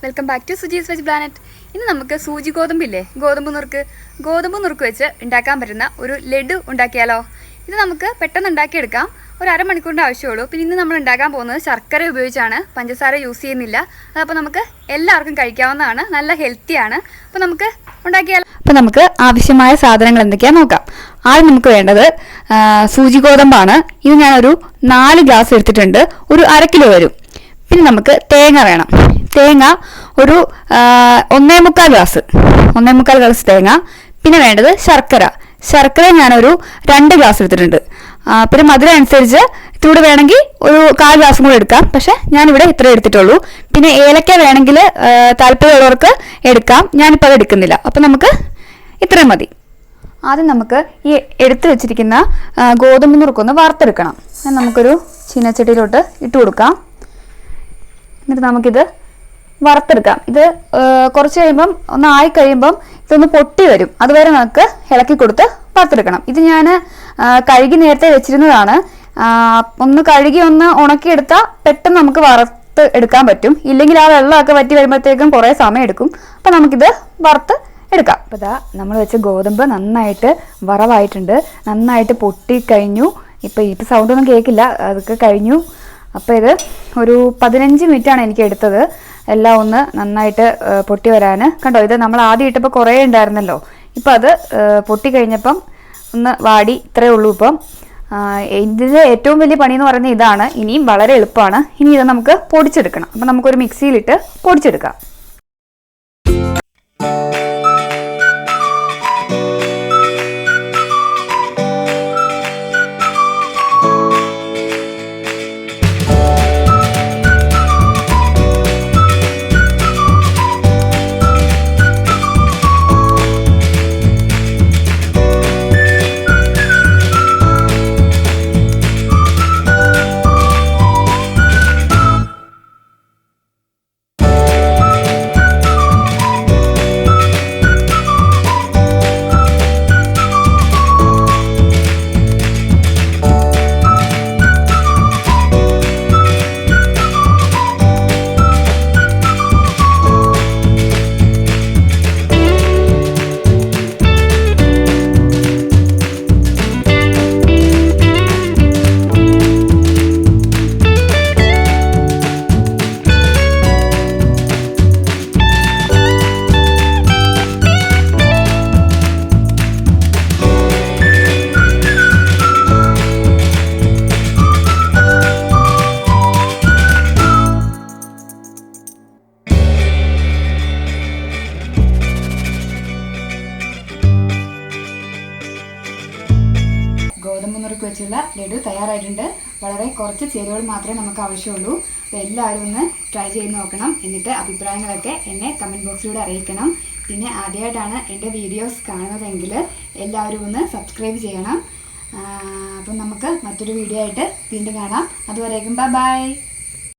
Welcome back to Sujee's veg planet. ഇന്ന് നമുക്ക് സൂചി ഗോതമ്പില്ലേ, ഗോതമ്പ് നുറുക്ക് വെച്ച് ഉണ്ടാക്കാൻ പറ്റുന്ന ഒരു ലഡു ഉണ്ടാക്കിയാലോ. ഇത് നമുക്ക് പെട്ടെന്ന് ഉണ്ടാക്കിയെടുക്കാം, ഒരു അരമണിക്കൂറിൻ്റെ ആവശ്യമുള്ളൂ. പിന്നെ ഇന്ന് നമ്മൾ ഉണ്ടാക്കാൻ പോകുന്നത് ശർക്കര ഉപയോഗിച്ചാണ്, പഞ്ചസാര യൂസ് ചെയ്യുന്നില്ല. അതപ്പോൾ നമുക്ക് എല്ലാവർക്കും കഴിക്കാവുന്നതാണ്, നല്ല ഹെൽത്തിയാണ്. അപ്പോൾ നമുക്ക് ഉണ്ടാക്കിയാലോ. അപ്പോൾ നമുക്ക് ആവശ്യമായ സാധനങ്ങൾ എന്തൊക്കെയാണെന്ന് നോക്കാം. ആദ്യം നമുക്ക് വേണ്ടത് സൂചി ഗോതമ്പാണ്. ഇത് ഞാനൊരു 4 ഗ്ലാസ് എടുത്തിട്ടുണ്ട്, ഒരു 1/2 കിലോ വരും. പിന്നെ നമുക്ക് തേങ്ങ വേണം. തേങ്ങ ഒരു 1.25 ഗ്ലാസ് തേങ്ങ. പിന്നെ വേണ്ടത് ശർക്കര ഞാനൊരു 2 ഗ്ലാസ് എടുത്തിട്ടുണ്ട്. പിന്നെ മധുരം അനുസരിച്ച് ഇത്തിരി വേണമെങ്കിൽ ഒരു 1/4 ഗ്ലാസും കൂടെ എടുക്കാം, പക്ഷെ ഞാനിവിടെ ഇത്ര എടുത്തിട്ടുള്ളൂ. പിന്നെ ഏലക്ക വേണമെങ്കിൽ താല്പര്യമുള്ളവർക്ക് എടുക്കാം, ഞാനിപ്പോൾ അത് എടുക്കുന്നില്ല. അപ്പം നമുക്ക് ഇത്രയും മതി. ആദ്യം നമുക്ക് ഈ എടുത്തു വെച്ചിരിക്കുന്ന ഗോതമ്പ് നുറുക്കൊന്ന് വറുത്തെടുക്കണം. നമുക്കൊരു ചീനച്ചട്ടിയിലോട്ട് ഇട്ട് കൊടുക്കാം. എന്നിട്ട് നമുക്കിത് വറുത്തെടുക്കാം. ഇത് കുറച്ച് കഴിയുമ്പം ഒന്ന് ആയി കഴിയുമ്പം ഇതൊന്ന് പൊട്ടി വരും, അതുവരെ നമുക്ക് ഇളക്കി കൊടുത്ത് വറുത്തെടുക്കണം. ഇത് ഞാൻ കഴുകി നേരത്തെ വെച്ചിരുന്നതാണ്. ഒന്ന് കഴുകി ഒന്ന് ഉണക്കിയെടുത്താൽ പെട്ടെന്ന് നമുക്ക് വറുത്ത് എടുക്കാൻ പറ്റും. ഇല്ലെങ്കിൽ ആ വെള്ളമൊക്കെ വറ്റി വരുമ്പോഴത്തേക്കും കുറേ സമയം എടുക്കും. അപ്പം നമുക്കിത് വറുത്ത് എടുക്കാം. അപ്പോൾ ഇതാ നമ്മൾ വെച്ച ഗോതമ്പ് നന്നായിട്ട് വറവായിട്ടുണ്ട്, നന്നായിട്ട് പൊട്ടിക്കഴിഞ്ഞു. ഇപ്പം സൗണ്ടൊന്നും കേൾക്കില്ല, അതൊക്കെ കഴിഞ്ഞു. അപ്പോൾ ഇത് ഒരു 15 മിനിറ്റാണ് എനിക്ക് എടുത്തത് എല്ലാം ഒന്ന് നന്നായിട്ട് പൊട്ടി വരാൻ. കണ്ടോ, ഇത് നമ്മൾ ആദ്യം ഇട്ടപ്പോൾ കുറേ ഉണ്ടായിരുന്നല്ലോ, ഇപ്പം അത് പൊട്ടിക്കഴിഞ്ഞപ്പം ഒന്ന് വാടി. ഇത്രയേ ഉള്ളൂ. ഇപ്പം ഇതിൻ്റെ ഏറ്റവും വലിയ പണി എന്ന് പറയുന്നത് ഇതാണ്. ഇനിയും വളരെ എളുപ്പമാണ്. ഇനി ഇത് നമുക്ക് പൊടിച്ചെടുക്കണം. അപ്പം നമുക്കൊരു മിക്സിയിലിട്ട് പൊടിച്ചെടുക്കാം. ഗോതമ്പ് നുറുക്ക് വെച്ചുള്ള ലഡു തയ്യാറായിട്ടുണ്ട്. വളരെ കുറച്ച് ചേരുവകൾ മാത്രമേ നമുക്ക് ആവശ്യമുള്ളൂ. അപ്പോൾ എല്ലാവരും ഒന്ന് ട്രൈ ചെയ്ത് നോക്കണം. എന്നിട്ട് അഭിപ്രായങ്ങളൊക്കെ എന്നെ കമൻറ്റ് ബോക്സിലൂടെ അറിയിക്കണം. പിന്നെ ആദ്യമായിട്ടാണ് എൻ്റെ വീഡിയോസ് കാണുന്നതെങ്കിൽ എല്ലാവരും ഒന്ന് സബ്സ്ക്രൈബ് ചെയ്യണം. അപ്പം നമുക്ക് മറ്റൊരു വീഡിയോ ആയിട്ട് വീണ്ടും കാണാം. അതുവരേക്കും ബൈ.